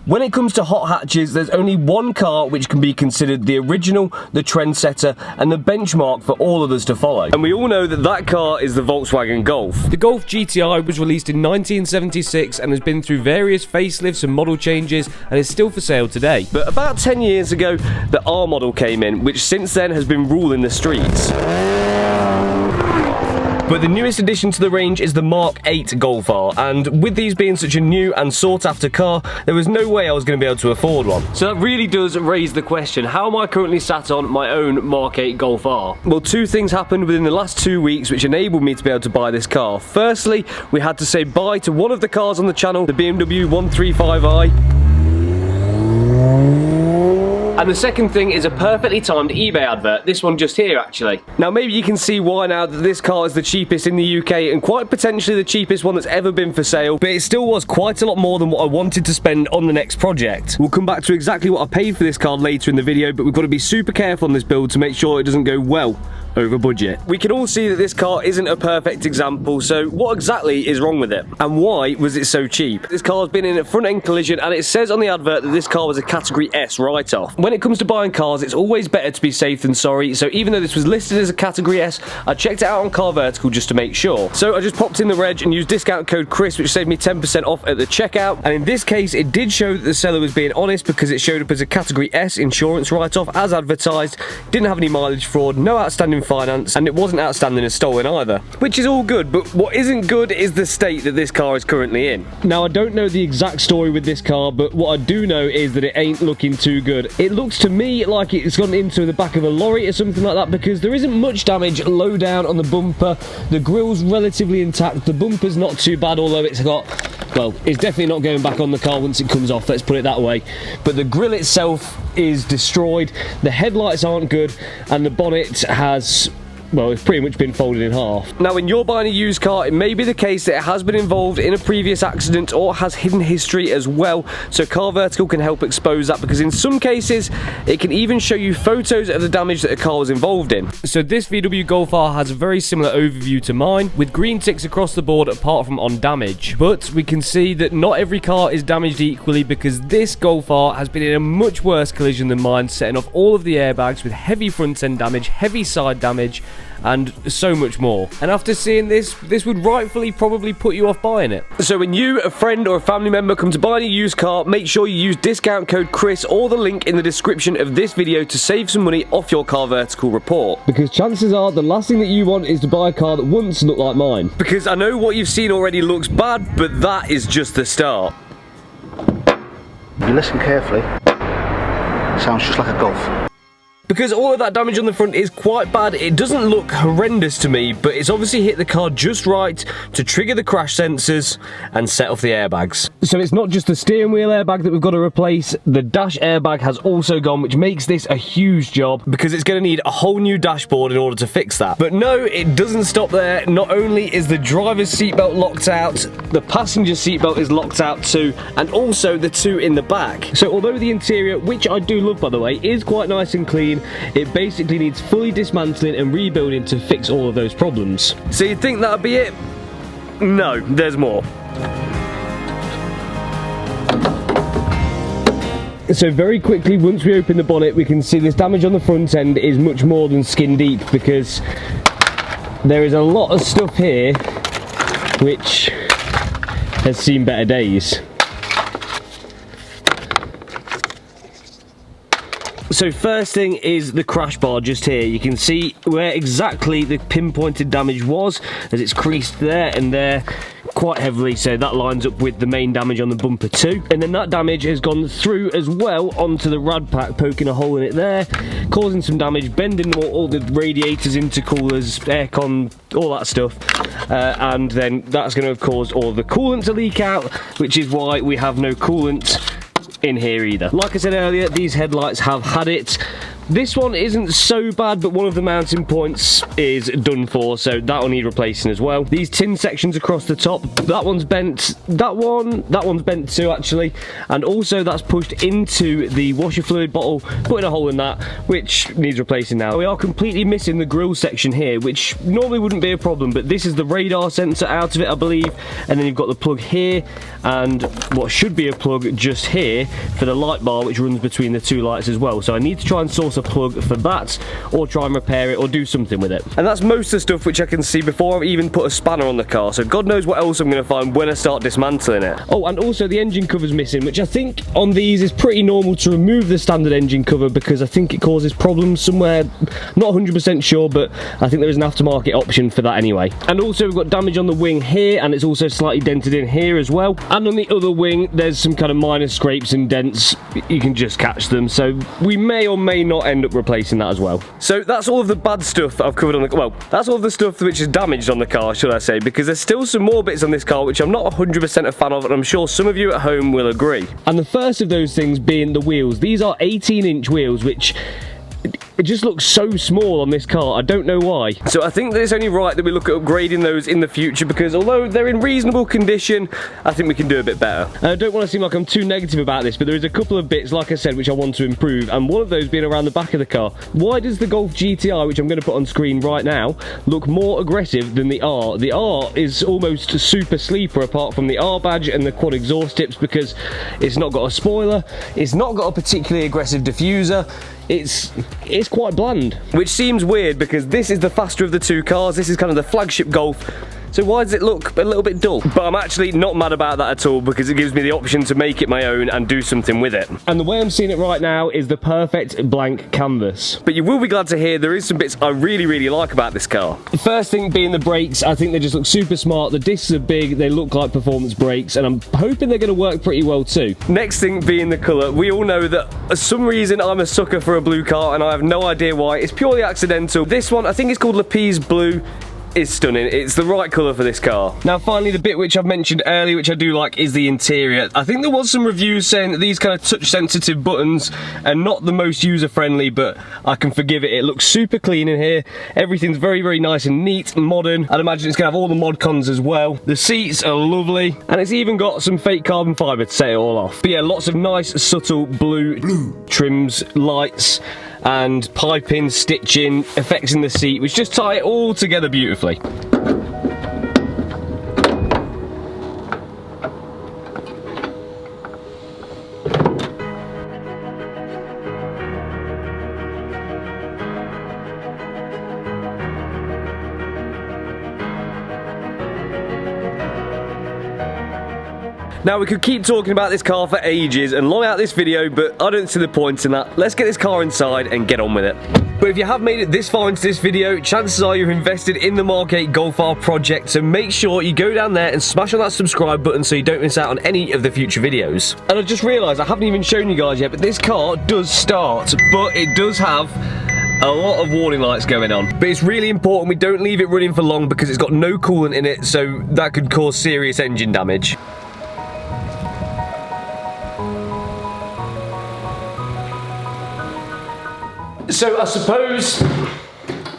When it comes to hot hatches, there's only one car which can be considered the original, the trendsetter, and the benchmark for all others to follow. And we all know that that car is the Volkswagen Golf. The Golf GTI was released in 1976 and has been through various facelifts and model changes and is still for sale today. But about 10 years ago, the R model came in, which since then has been ruling the streets. But the newest addition to the range is the Mark 8 Golf R, and with these being such a new and sought after car, there was no way I was going to be able to afford one. So that really does raise the question, how am I currently sat on my own Mark 8 Golf R? Well, two things happened within the last 2 weeks which enabled me to be able to buy this car. Firstly, we had to say bye to one of the cars on the channel, the BMW 135i. And the second thing is a perfectly timed eBay advert, this one just here actually. Now maybe you can see why now that this car is the cheapest in the UK and quite potentially the cheapest one that's ever been for sale, but it still was quite a lot more than what I wanted to spend on the next project. We'll come back to exactly what I paid for this car later in the video, but we've got to be super careful on this build to make sure it doesn't go well over budget. We can all see that this car isn't a perfect example, so what exactly is wrong with it? And why was it so cheap? This car has been in a front-end collision and it says on the advert that this car was a Category S write-off. When it comes to buying cars, it's always better to be safe than sorry, so even though this was listed as a Category S, I checked it out on Car Vertical just to make sure. So I just popped in the reg and used discount code Chris, which saved me 10% off at the checkout, and in this case it did show that the seller was being honest because it showed up as a Category S insurance write-off as advertised, didn't have any mileage fraud, no outstanding finance, and it wasn't outstanding as stolen either, which is all good. But what isn't good is the state that this car is currently in. Now I don't know the exact story with this car, but what I do know is that it ain't looking too good. It looks to me like it's gone into the back of a lorry or something like that, because there isn't much damage low down on the bumper. The grill's relatively intact, the bumper's not too bad, although it's got, well, it's definitely not going back on the car once it comes off, let's put it that way. But the grill itself is destroyed, the headlights aren't good, and the bonnet has, well, it's pretty much been folded in half. Now, when you're buying a used car, it may be the case that it has been involved in a previous accident or has hidden history as well, so Car Vertical can help expose that, because in some cases, it can even show you photos of the damage that a car was involved in. So this VW Golf R has a very similar overview to mine, with green ticks across the board apart from on damage. But we can see that not every car is damaged equally, because this Golf R has been in a much worse collision than mine, setting off all of the airbags with heavy front end damage, heavy side damage, and so much more. And after seeing this would rightfully probably put you off buying it. So when you, a friend or a family member come to buy a used car, make sure you use discount code Chris or the link in the description of this video to save some money off your Car Vertical report. Because chances are the last thing that you want is to buy a car that once looked like mine. Because I know what you've seen already looks bad, but that is just the start. If you listen carefully, it sounds just like a Golf. Because all of that damage on the front is quite bad, it doesn't look horrendous to me, but it's obviously hit the car just right to trigger the crash sensors and set off the airbags. So it's not just the steering wheel airbag that we've got to replace, the dash airbag has also gone, which makes this a huge job, because it's going to need a whole new dashboard in order to fix that. But no, it doesn't stop there. Not only is the driver's seatbelt locked out, the passenger seatbelt is locked out too, and also the two in the back. So although the interior, which I do love by the way, is quite nice and clean, it basically needs fully dismantling and rebuilding to fix all of those problems. So you'd think that'd be it? No, there's more. So very quickly, once we open the bonnet, we can see this damage on the front end is much more than skin deep, because there is a lot of stuff here which has seen better days. So first thing is the crash bar just here. You can see where exactly the pinpointed damage was, as it's creased there and there quite heavily, so that lines up with the main damage on the bumper too. And then that damage has gone through as well onto the rad pack, poking a hole in it there, causing some damage, bending all the radiators, intercoolers, aircon, all that stuff. And then that's going to have caused all the coolant to leak out, which is why we have no coolant in here either. Like I said earlier, these headlights have had it. This one isn't so bad, but one of the mounting points is done for, so that'll need replacing as well. These tin sections across the top, that one's bent. That one's bent too, actually. And also that's pushed into the washer fluid bottle, putting a hole in that, which needs replacing now. We are completely missing the grill section here, which normally wouldn't be a problem, but this is the radar sensor out of it, I believe. And then you've got the plug here, and what should be a plug just here for the light bar, which runs between the two lights as well. So I need to try and source a plug for that, or try and repair it, or do something with it. And that's most of the stuff which I can see before I've even put a spanner on the car, so God knows what else I'm going to find when I start dismantling it. Oh, and also the engine cover's missing, which I think on these is pretty normal to remove the standard engine cover, because I think it causes problems somewhere. Not 100% sure, but I think there is an aftermarket option for that anyway. And also we've got damage on the wing here, and it's also slightly dented in here as well. And on the other wing there's some kind of minor scrapes and dents. You can just catch them, so we may or may not end up replacing that as well. So that's all of the bad stuff that I've covered on the, well, that's all of the stuff which is damaged on the car, should I say, because there's still some more bits on this car which I'm not 100% a fan of, and I'm sure some of you at home will agree. And the first of those things being the wheels. These are 18-inch wheels, which it just looks so small on this car. I don't know why. So I think that it's only right that we look at upgrading those in the future, because although they're in reasonable condition, I think we can do a bit better. And I don't want to seem like I'm too negative about this, but there is a couple of bits, like I said, which I want to improve, and one of those being around the back of the car. Why does the Golf GTI, which I'm going to put on screen right now, look more aggressive than the R? The R is almost super sleeper, apart from the R badge and the quad exhaust tips, because it's not got a spoiler, it's not got a particularly aggressive diffuser. It's quite bland, which seems weird because this is the faster of the two cars. This is kind of the flagship Golf. So why does it look a little bit dull? But I'm actually not mad about that at all, because it gives me the option to make it my own and do something with it. And the way I'm seeing it right now is the perfect blank canvas. But you will be glad to hear there is some bits I really, really like about this car. The first thing being the brakes. I think they just look super smart. The discs are big, they look like performance brakes, and I'm hoping they're going to work pretty well too. Next thing being the colour. We all know that for some reason I'm a sucker for a blue car, and I have no idea why. It's purely accidental. This one, I think it's called Lapis Blue, is stunning. It's the right colour for this car. Now finally, the bit which I've mentioned earlier, which I do like, is the interior. I think there was some reviews saying that these kind of touch sensitive buttons are not the most user friendly, but I can forgive it. It looks super clean in here. Everything's very, very nice and neat and modern. I'd imagine it's gonna have all the mod cons as well. The seats are lovely, and it's even got some fake carbon fibre to set it all off. But yeah, lots of nice subtle blue trims, lights, and piping, stitching, effects in the seat, which just tie it all together beautifully. Now, we could keep talking about this car for ages and long out this video, but I don't see the point in that. Let's get this car inside and get on with it. But if you have made it this far into this video, chances are you've invested in the MK8 Golf R project, so make sure you go down there and smash on that subscribe button so you don't miss out on any of the future videos. And I just realised I haven't even shown you guys yet, but this car does start, but it does have a lot of warning lights going on. But it's really important we don't leave it running for long, because it's got no coolant in it, so that could cause serious engine damage. So I suppose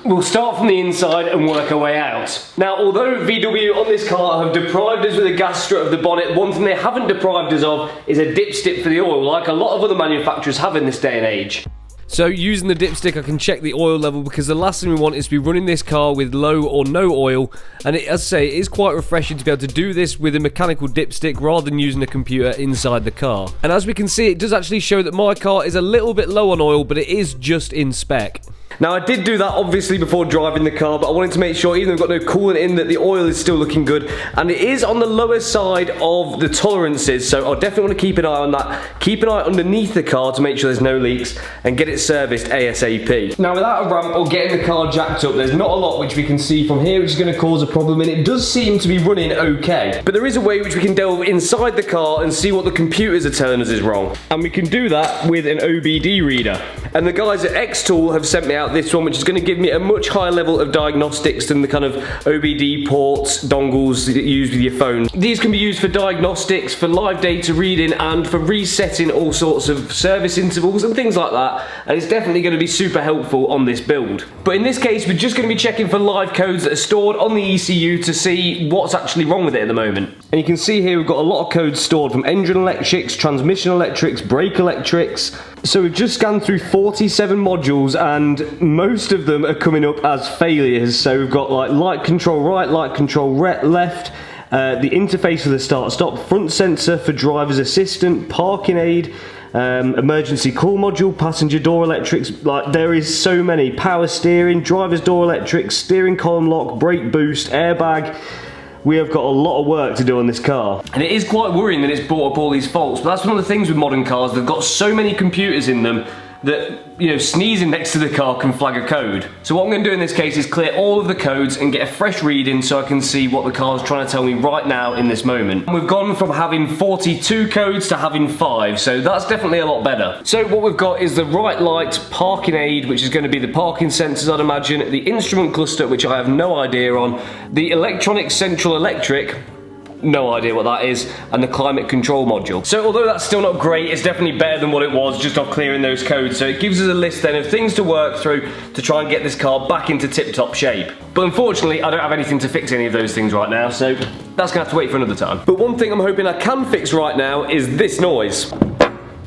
we'll start from the inside and work our way out. Now, although VW on this car have deprived us with a gas strut of the bonnet, one thing they haven't deprived us of is a dipstick for the oil, like a lot of other manufacturers have in this day and age. So using the dipstick, I can check the oil level, because the last thing we want is to be running this car with low or no oil. And as I say, it is quite refreshing to be able to do this with a mechanical dipstick rather than using a computer inside the car. And as we can see, it does actually show that my car is a little bit low on oil, but it is just in spec. Now, I did do that obviously before driving the car, but I wanted to make sure, even though we've got no coolant in, that the oil is still looking good. And it is on the lower side of the tolerances, so I'll definitely want to keep an eye on that. Keep an eye underneath the car to make sure there's no leaks, and get it serviced ASAP. Now, without a ramp or getting the car jacked up, there's not a lot which we can see from here which is going to cause a problem, and it does seem to be running okay. But there is a way which we can delve inside the car and see what the computers are telling us is wrong. And we can do that with an OBD reader. And the guys at X-Tool have sent me out out this one, which is going to give me a much higher level of diagnostics than the kind of OBD ports, dongles that you use with your phone. These can be used for diagnostics, for live data reading, and for resetting all sorts of service intervals and things like that, and it's definitely going to be super helpful on this build. But in this case, we're just going to be checking for live codes that are stored on the ECU to see what's actually wrong with it at the moment. And you can see here we've got a lot of codes stored from engine electrics, transmission electrics, brake electrics. So we've just scanned through 47 modules and most of them are coming up as failures. So we've got like light control right, light control left, the interface for the start-stop, front sensor for driver's assistant, parking aid, emergency call module, passenger door electrics. Like, there is so many. Power steering, driver's door electrics, steering column lock, brake boost, airbag. We have got a lot of work to do on this car. And it is quite worrying that it's brought up all these faults, but that's one of the things with modern cars. They've got so many computers in them that, you know, sneezing next to the car can flag a code. So what I'm going to do in this case is clear all of the codes and get a fresh reading so I can see what the car is trying to tell me right now in this moment. And we've gone from having 42 codes to having 5, so that's definitely a lot better. So what we've got is the right light, parking aid, which is going to be the parking sensors, I'd imagine, the instrument cluster, which I have no idea on, the electronic central electric, no idea what that is, and the climate control module. So although that's still not great, it's definitely better than what it was just off clearing those codes. So it gives us a list then of things to work through to try and get this car back into tip-top shape. But unfortunately, I don't have anything to fix any of those things right now, so that's gonna have to wait for another time. But one thing I'm hoping I can fix right now is this noise.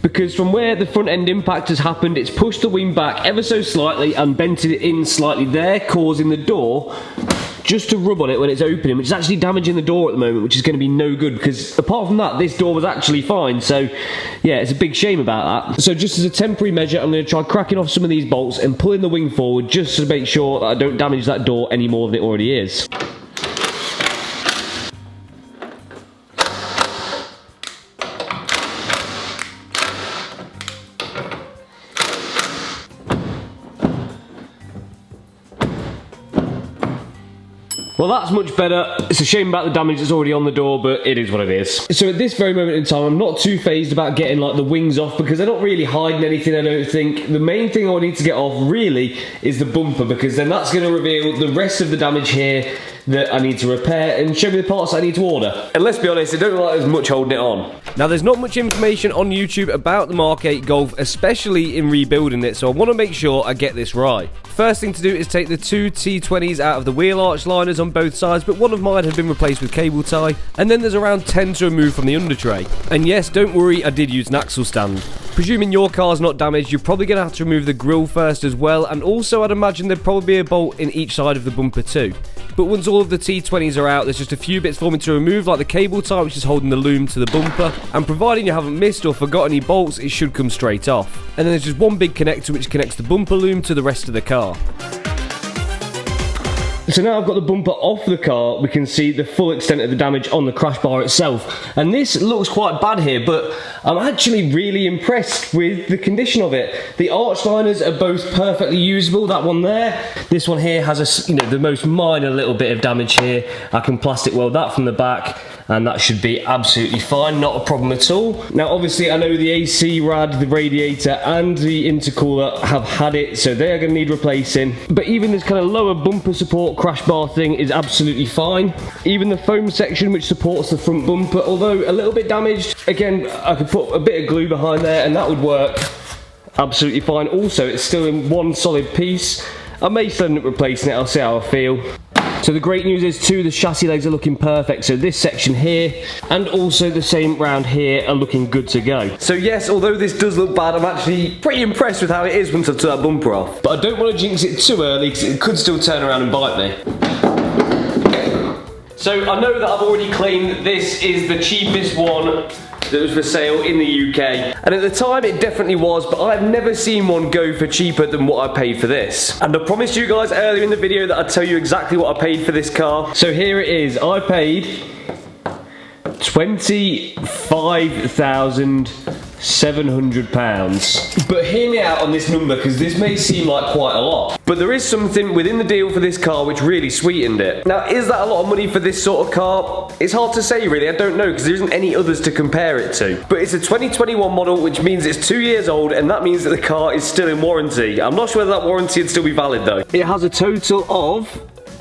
Because from where the front end impact has happened, it's pushed the wing back ever so slightly and bented it in slightly there, causing the door just to rub on it when it's opening, which is actually damaging the door at the moment, which is going to be no good, because apart from that, this door was actually fine. So yeah, it's a big shame about that. So just as a temporary measure, I'm going to try cracking off some of these bolts and pulling the wing forward just to make sure that I don't damage that door any more than it already is. Well, that's much better. It's a shame about the damage that's already on the door, but it is what it is. So at this very moment in time, I'm not too phased about getting like the wings off, because they're not really hiding anything, I don't think. The main thing I need to get off really is the bumper, because then that's going to reveal the rest of the damage here that I need to repair and show me the parts I need to order. And let's be honest, it don't look like there's much holding it on. Now, there's not much information on YouTube about the Mark 8 Golf, especially in rebuilding it, so I want to make sure I get this right. First thing to do is take the two T20s out of the wheel arch liners on both sides, but one of mine had been replaced with cable tie, and then there's around 10 to remove from the under tray. And yes, don't worry, I did use an axle stand. Presuming your car's not damaged, you're probably going to have to remove the grille first as well, and also I'd imagine there'd probably be a bolt in each side of the bumper too. But once all of the T20s are out, there's just a few bits for me to remove, like the cable tie, which is holding the loom to the bumper, and providing you haven't missed or forgot any bolts, it should come straight off. And then there's just one big connector which connects the bumper loom to the rest of the car. So now I've got the bumper off the car, we can see the full extent of the damage on the crash bar itself. And this looks quite bad here, but I'm actually really impressed with the condition of it. The arch liners are both perfectly usable, that one there. This one here has a, the most minor little bit of damage here. I can plastic weld that from the back, and that should be absolutely fine, not a problem at all. Now obviously I know the AC rad, the radiator and the intercooler have had it, so they are going to need replacing. But even this kind of lower bumper support crash bar thing is absolutely fine. Even the foam section which supports the front bumper, although a little bit damaged, again I could put a bit of glue behind there and that would work absolutely fine. Also, it's still in one solid piece. I may still end up replacing it, I'll see how I feel. So the great news is too, the chassis legs are looking perfect. So this section here and also the same round here are looking good to go. So yes, although this does look bad, I'm actually pretty impressed with how it is once I've took that bumper off. But I don't want to jinx it too early because it could still turn around and bite me. So I know that I've already claimed that this is the cheapest one that was for sale in the UK, and at the time it definitely was, but I've never seen one go for cheaper than what I paid for this. And I promised you guys earlier in the video that I'd tell you exactly what I paid for this car. So here it is. I paid £25,600 £700. But hear me out on this number, because this may seem like quite a lot. But there is something within the deal for this car which really sweetened it. Now, is that a lot of money for this sort of car? It's hard to say really, I don't know, because there isn't any others to compare it to. But it's a 2021 model, which means it's 2 years old, and that means that the car is still in warranty. I'm not sure whether that warranty would still be valid though. It has a total of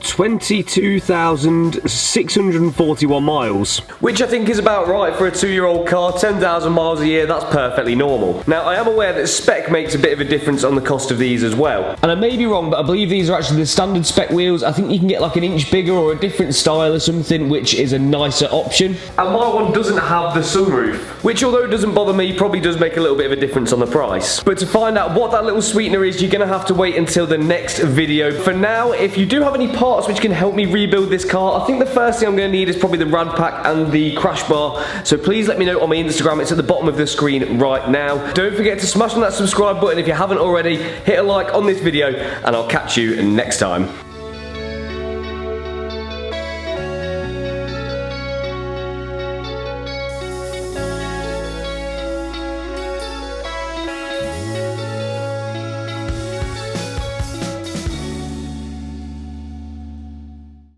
22,641 miles, which I think is about right for a 2-year-old car. 10,000 miles a year, that's perfectly normal. Now, I am aware that spec makes a bit of a difference on the cost of these as well. And I may be wrong, but I believe these are actually the standard spec wheels. I think you can get like an inch bigger or a different style or something, which is a nicer option. And my one doesn't have the sunroof, which although it doesn't bother me, probably does make a little bit of a difference on the price. But to find out what that little sweetener is, you're gonna have to wait until the next video. For now, if you do have any parts which can help me rebuild this car, I think the first thing I'm going to need is probably the rad pack and the crash bar. So please let me know on my Instagram. It's at the bottom of the screen right now. Don't forget to smash on that subscribe button if you haven't already. Hit a like on this video, and I'll catch you next time.